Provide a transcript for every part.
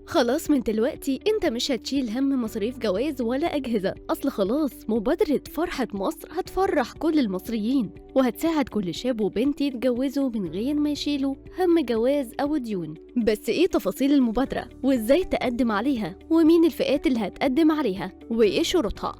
خلاص من دلوقتي انت مش هتشيل هم مصاريف جواز ولا أجهزة. أصل خلاص مبادرة فرحة مصر هتفرح كل المصريين وهتساعد كل شاب وبنت يتجوزوا من غير ما يشيلوا هم جواز أو ديون. بس ايه تفاصيل المبادرة وازاي تقدم عليها ومين الفئات اللي هتقدم عليها وايه شروطها؟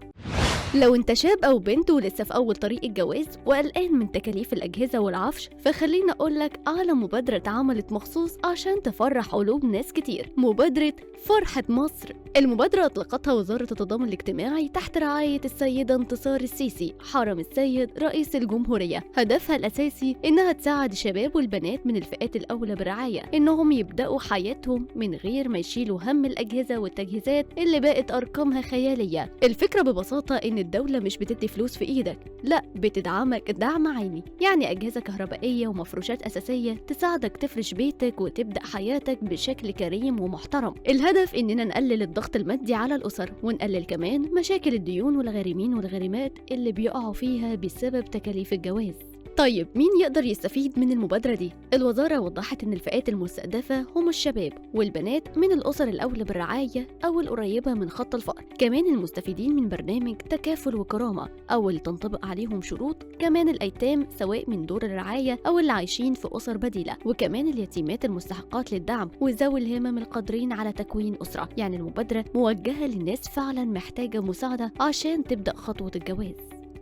لو انت شاب او بنت ولسه في اول طريق الجواز وقلقان من تكاليف الاجهزه والعفش، فخليني اقولك على مبادره اتعملت مخصوص عشان تفرح قلوب ناس كتير، مبادره فرحه مصر. المبادره اطلقتها وزاره التضامن الاجتماعي تحت رعايه السيده انتصار السيسي حرم السيد رئيس الجمهوريه. هدفها الاساسي انها تساعد الشباب والبنات من الفئات الاولى بالرعايه انهم يبداوا حياتهم من غير ما يشيلوا هم الاجهزه والتجهيزات اللي بقت ارقامها خياليه. الفكره ببساطه ان الدولة مش بتدي فلوس في ايدك، لا بتدعمك دعم عيني، يعني أجهزة كهربائية ومفروشات أساسية تساعدك تفرش بيتك وتبدأ حياتك بشكل كريم ومحترم. الهدف إننا نقلل الضغط المادي على الأسر ونقلل كمان مشاكل الديون والغارمين والغارمات اللي بيقعوا فيها بسبب تكاليف الجواز. طيب مين يقدر يستفيد من المبادرة دي؟ الوزارة وضحت إن الفئات المستهدفة هم الشباب والبنات من الأسر الأولى بالرعاية أو القريبة من خط الفقر، كمان المستفيدين من برنامج تكافل وكرامة أو اللي تنطبق عليهم شروط، كمان الأيتام سواء من دور الرعاية أو اللي عايشين في أسر بديلة، وكمان اليتيمات المستحقات للدعم وذوي الهمم القادرين على تكوين أسرة. يعني المبادرة موجهة للناس فعلا محتاجة مساعدة عشان تبدأ خطوة الجواز.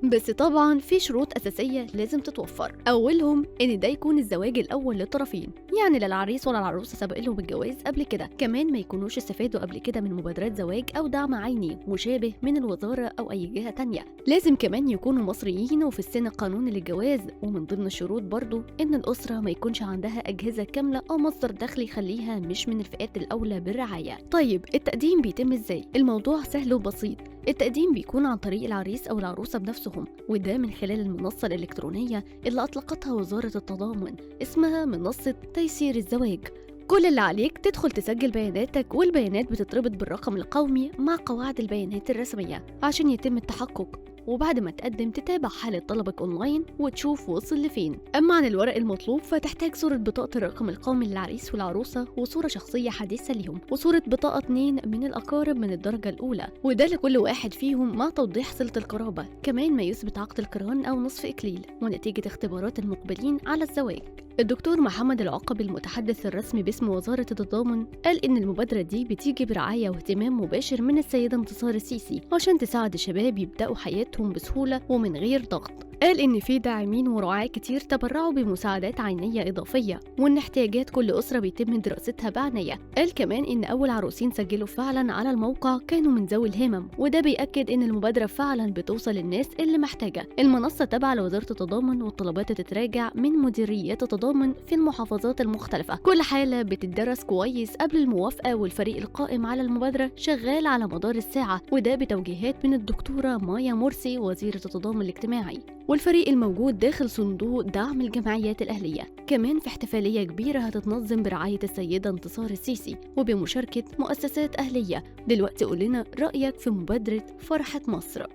بس طبعا في شروط أساسية لازم تتوفر، أولهم إن ده يكون الزواج الأول للطرفين، يعني لا العريس ولا العروسة سبق لهم الجواز قبل كده، كمان ما يكونوش استفادوا قبل كده من مبادرات زواج أو دعم عيني مشابه من الوزارة أو أي جهة تانية، لازم كمان يكونوا مصريين وفي السن القانوني للجواز، ومن ضمن الشروط برضو إن الأسرة ما يكونش عندها أجهزة كاملة أو مصدر دخل يخليها مش من الفئات الأولى بالرعاية. طيب التقديم بيتم إزاي؟ الموضوع سهل وبسيط، التقديم بيكون عن طريق العريس أو العروسة بنفسهم، وده من خلال المنصة الإلكترونية اللي أطلقتها وزارة التضامن اسمها منصة تيسير الزواج. كل اللي عليك تدخل تسجل بياناتك، والبيانات بتتربط بالرقم القومي مع قواعد البيانات الرسمية عشان يتم التحقق، وبعد ما تقدم تتابع حالة طلبك أونلاين وتشوف وصل لفين. أما عن الورق المطلوب فتحتاج صورة بطاقة الرقم القومي للعريس والعروسة وصورة شخصية حديثة ليهم وصورة بطاقة 2 من الأقارب من الدرجة الأولى، وده لكل واحد فيهم مع توضيح صلة القرابة، كمان ما يثبت عقد القران أو نصف إكليل ونتيجة اختبارات المقبلين على الزواج. الدكتور محمد العقبي المتحدث الرسمي باسم وزارة التضامن قال إن المبادرة دي بتيجي برعاية واهتمام مباشر من السيدة انتصار السيسي عشان تساعد الشباب يبدأوا حياتهم بسهولة ومن غير ضغط. قال إن في داعمين ورعاة كتير تبرعوا بمساعدات عينية إضافية، وإن احتياجات كل أسرة بيتم دراستها بعناية. قال كمان إن أول عروسين سجلوا فعلا على الموقع كانوا من ذوي الهمم، وده بيأكد إن المبادرة فعلا بتوصل للناس اللي محتاجة. المنصة تابعة لوزارة التضامن والطلبات تتراجع من مديريات التضامن في المحافظات المختلفة. كل حالة بتدرس كويس قبل الموافقة، والفريق القائم على المبادرة شغال على مدار الساعة، وده بتوجيهات من الدكتورة مايا مرسي وزيرة التضامن الاجتماعي، والفريق الموجود داخل صندوق دعم الجمعيات الأهلية. كمان في احتفالية كبيرة هتتنظم برعاية السيدة انتصار السيسي وبمشاركة مؤسسات أهلية. دلوقتي قول لنا رأيك في مبادرة فرحة مصر.